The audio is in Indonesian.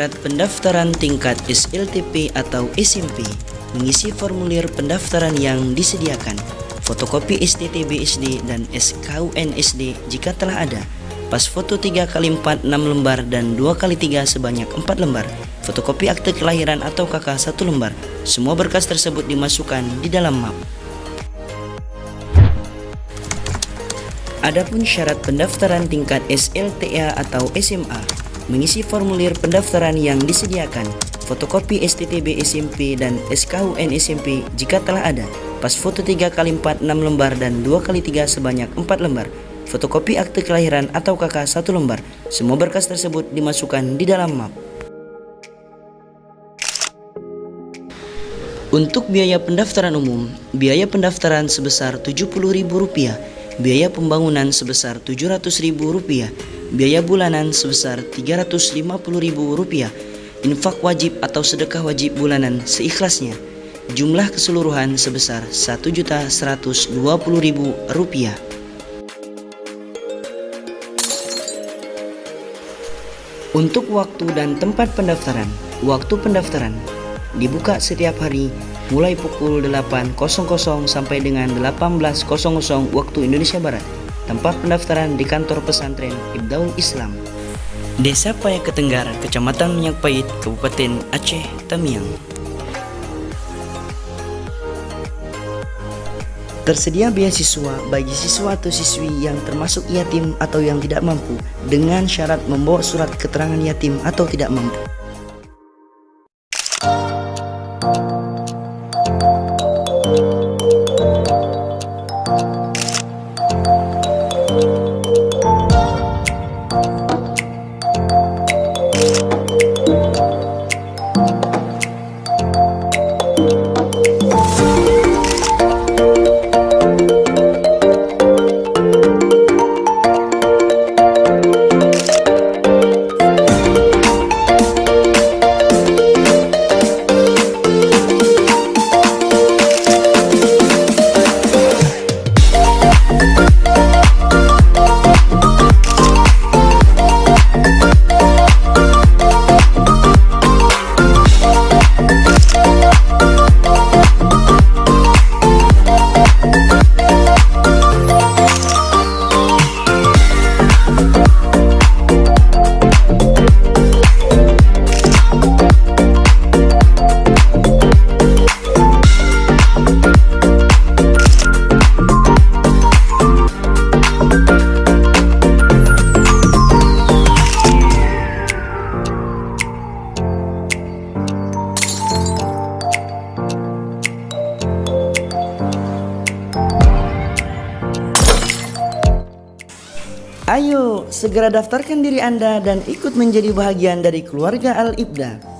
Syarat pendaftaran tingkat SLTP atau SMP. Mengisi formulir pendaftaran yang disediakan. Fotokopi STT BSD dan SKUN SD jika telah ada. Pas foto 3x4 6 lembar dan 2x3 sebanyak 4 lembar. Fotokopi akte kelahiran atau KK 1 lembar. Semua berkas tersebut dimasukkan di dalam map. Adapun syarat pendaftaran tingkat SLTA atau SMA. Mengisi formulir pendaftaran yang disediakan. Fotokopi STTB SMP dan SKUN SMP jika telah ada. Pas foto 3x4 6 lembar dan 2x3 sebanyak 4 lembar. Fotokopi akte kelahiran atau KK 1 lembar. Semua berkas tersebut dimasukkan di dalam map. Untuk biaya pendaftaran umum, biaya pendaftaran sebesar Rp70.000, biaya pembangunan sebesar Rp700.000, biaya bulanan sebesar Rp350.000, infak wajib atau sedekah wajib bulanan seikhlasnya. Jumlah keseluruhan sebesar Rp1.120.000. Untuk waktu dan tempat pendaftaran. Waktu pendaftaran dibuka setiap hari mulai pukul 8.00 sampai dengan 18.00 waktu Indonesia Barat. Tempat pendaftaran di kantor pesantren Ibdaul Islam, Desa Payaketenggar, Kecamatan Minyak Pahit, Kabupaten Aceh Tamiang. Tersedia beasiswa bagi siswa atau siswi yang termasuk yatim atau yang tidak mampu dengan syarat membawa surat keterangan yatim atau tidak mampu. Ayo, segera daftarkan diri Anda dan ikut menjadi bahagian dari keluarga Al-Ibda.